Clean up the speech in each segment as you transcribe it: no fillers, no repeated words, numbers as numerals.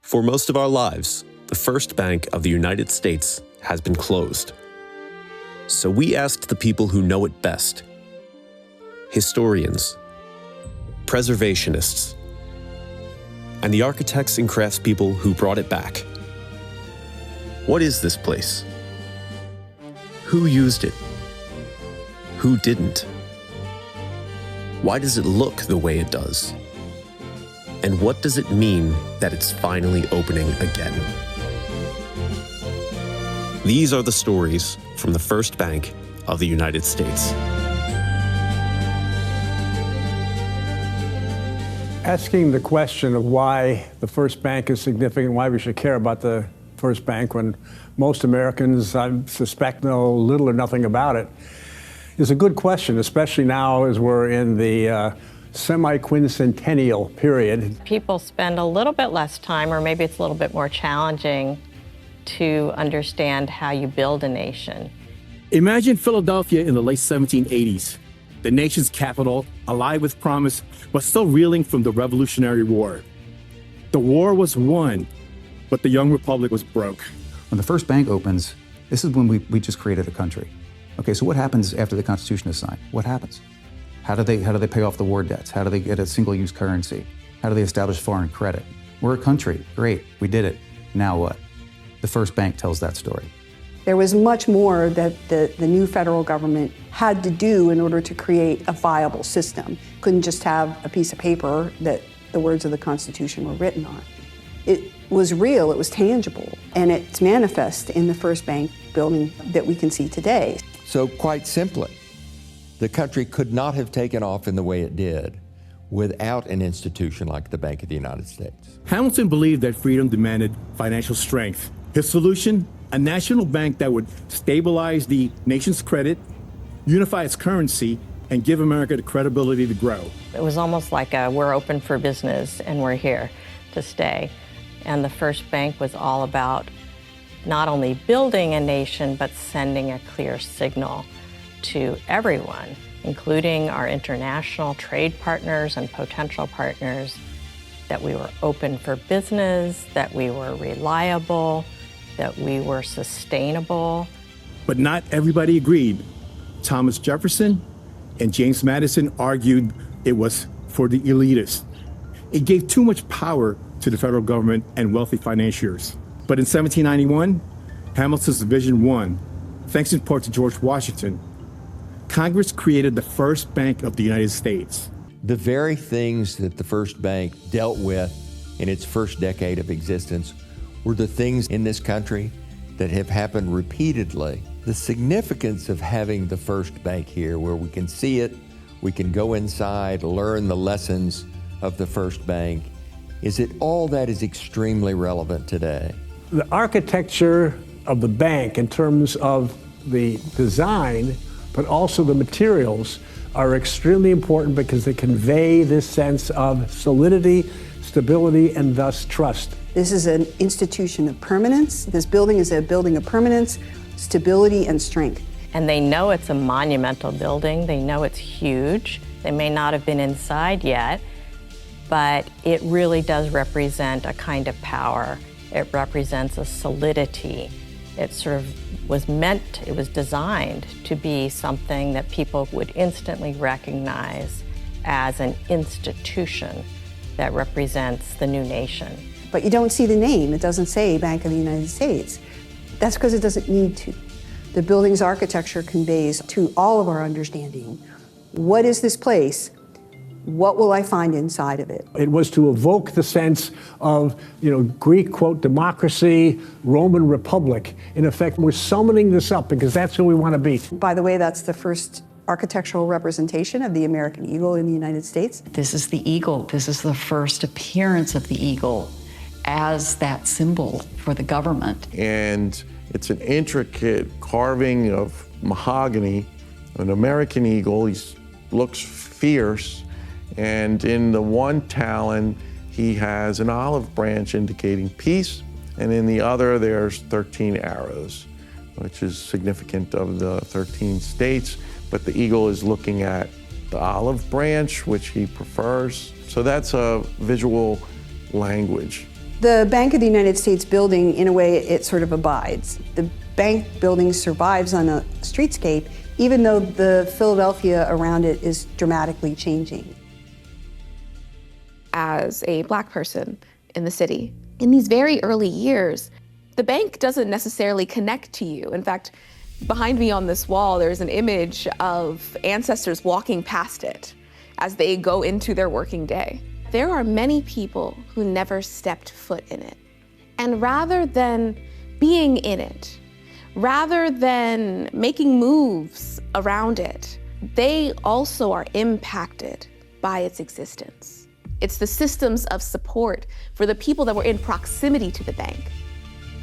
For most of our lives, the First Bank of the United States has been closed. So we asked the people who know it best: historians, preservationists, and the architects and craftspeople who brought it back. What is this place? Who used it? Who didn't? Why does it look the way it does? And what does it mean that it's finally opening again? These are the stories from the First Bank of the United States. Asking the question of why the First Bank is significant, why we should care about the First Bank when most Americans, I suspect, know little or nothing about it, is a good question, especially now as we're in the semi-quincentennial period. People spend a little bit less time, or maybe it's a little bit more challenging, to understand how you build a nation. Imagine Philadelphia in the late 1780s, the nation's capital, alive with promise, but still reeling from the Revolutionary War. The war was won, but the young republic was broke. When the First Bank opens, this is when we just created a country. Okay, so what happens after the Constitution is signed? What happens? How do they pay off the war debts? How do they get a single-use currency? How do they establish foreign credit? We're a country. Great, we did it. Now what? The First Bank tells that story. There was much more that the new federal government had to do in order to create a viable system. Couldn't just have a piece of paper that the words of the Constitution were written on. It was real, it was tangible, and it's manifest in the First Bank building that we can see today. So quite simply, the country could not have taken off in the way it did without an institution like the Bank of the United States. Hamilton believed that freedom demanded financial strength. His solution: a national bank that would stabilize the nation's credit, unify its currency, and give America the credibility to grow. It was almost like we're open for business and we're here to stay. And the First Bank was all about not only building a nation, but sending a clear signal to everyone, including our international trade partners and potential partners, that we were open for business, that we were reliable, that we were sustainable. But not everybody agreed. Thomas Jefferson and James Madison argued it was for the elitists. It gave too much power to the federal government and wealthy financiers. But in 1791, Hamilton's vision won, thanks in part to George Washington. Congress created the First Bank of the United States. The very things that the First Bank dealt with in its first decade of existence were the things in this country that have happened repeatedly. The significance of having the First Bank here, where we can see it, we can go inside, learn the lessons of the First Bank, is that all that is extremely relevant today. The architecture of the bank in terms of the design, but also the materials, are extremely important because they convey this sense of solidity, stability, and thus trust. This is an institution of permanence. This building is a building of permanence, stability, and strength. And they know it's a monumental building. They know it's huge. They may not have been inside yet, but it really does represent a kind of power. It represents a solidity. It sort of it was designed to be something that people would instantly recognize as an institution that represents the new nation. But you don't see the name. It doesn't say Bank of the United States. That's because it doesn't need to. The building's architecture conveys to all of our understanding, what is this place? What will I find inside of it? It was to evoke the sense of, Greek, quote, democracy, Roman republic. In effect, we're summoning this up because that's who we want to be. By the way, that's the first architectural representation of the American eagle in the United States. This is the eagle. This is the first appearance of the eagle as that symbol for the government. And it's an intricate carving of mahogany, an American eagle. He looks fierce. And in the one talon, he has an olive branch indicating peace, and in the other, there's 13 arrows, which is significant of the 13 states. But the eagle is looking at the olive branch, which he prefers. So that's a visual language. The Bank of the United States building, in a way, it sort of abides. The bank building survives on a streetscape, even though the Philadelphia around it is dramatically changing. As a Black person in the city, in these very early years, the bank doesn't necessarily connect to you. In fact, behind me on this wall, there's an image of ancestors walking past it as they go into their working day. There are many people who never stepped foot in it. And rather than being in it, rather than making moves around it, they also are impacted by its existence. It's the systems of support for the people that were in proximity to the bank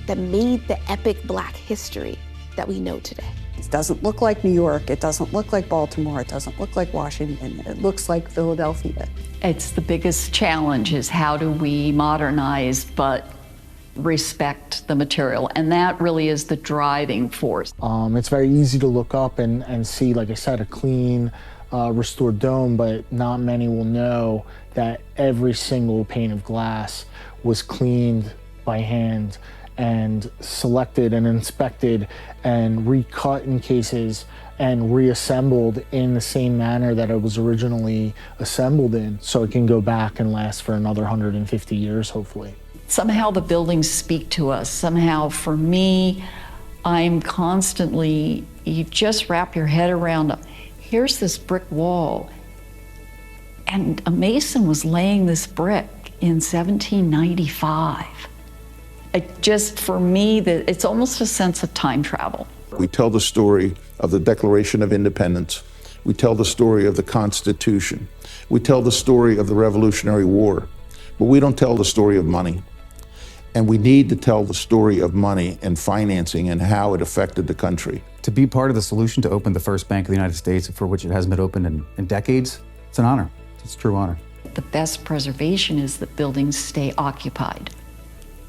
that made the epic Black history that we know today. It doesn't look like New York, it doesn't look like Baltimore, it doesn't look like Washington, it looks like Philadelphia. It's the biggest challenge is how do we modernize but respect the material, and that really is the driving force. It's very easy to look up and see, like I said, a clean, restored dome, but not many will know that every single pane of glass was cleaned by hand and selected and inspected and recut in cases and reassembled in the same manner that it was originally assembled in, so it can go back and last for another 150 years, hopefully. Somehow the buildings speak to us. Somehow, for me, I'm constantly, you just wrap your head around, here's this brick wall, and a mason was laying this brick in 1795. It just, for me, it's almost a sense of time travel. We tell the story of the Declaration of Independence. We tell the story of the Constitution. We tell the story of the Revolutionary War, but we don't tell the story of money. And we need to tell the story of money and financing and how it affected the country. To be part of the solution to open the first bank of the United States, for which it hasn't been opened in decades, it's an honor. It's a true honor. The best preservation is that buildings stay occupied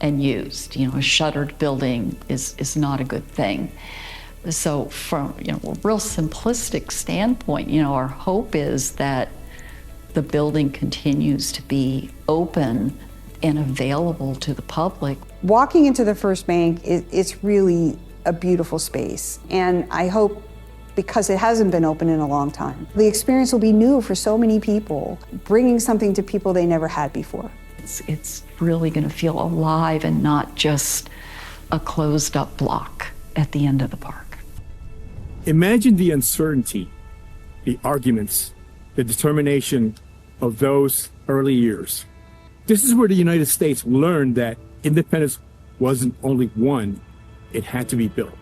and used. You know, a shuttered building is not a good thing. So from, a real simplistic standpoint, our hope is that the building continues to be open and available to the public. Walking into the First Bank, it's really a beautiful space. And I hope, because it hasn't been open in a long time, the experience will be new for so many people, bringing something to people they never had before. It's really going to feel alive and not just a closed up block at the end of the park. Imagine the uncertainty, the arguments, the determination of those early years. This is where the United States learned that independence wasn't only won, it had to be built.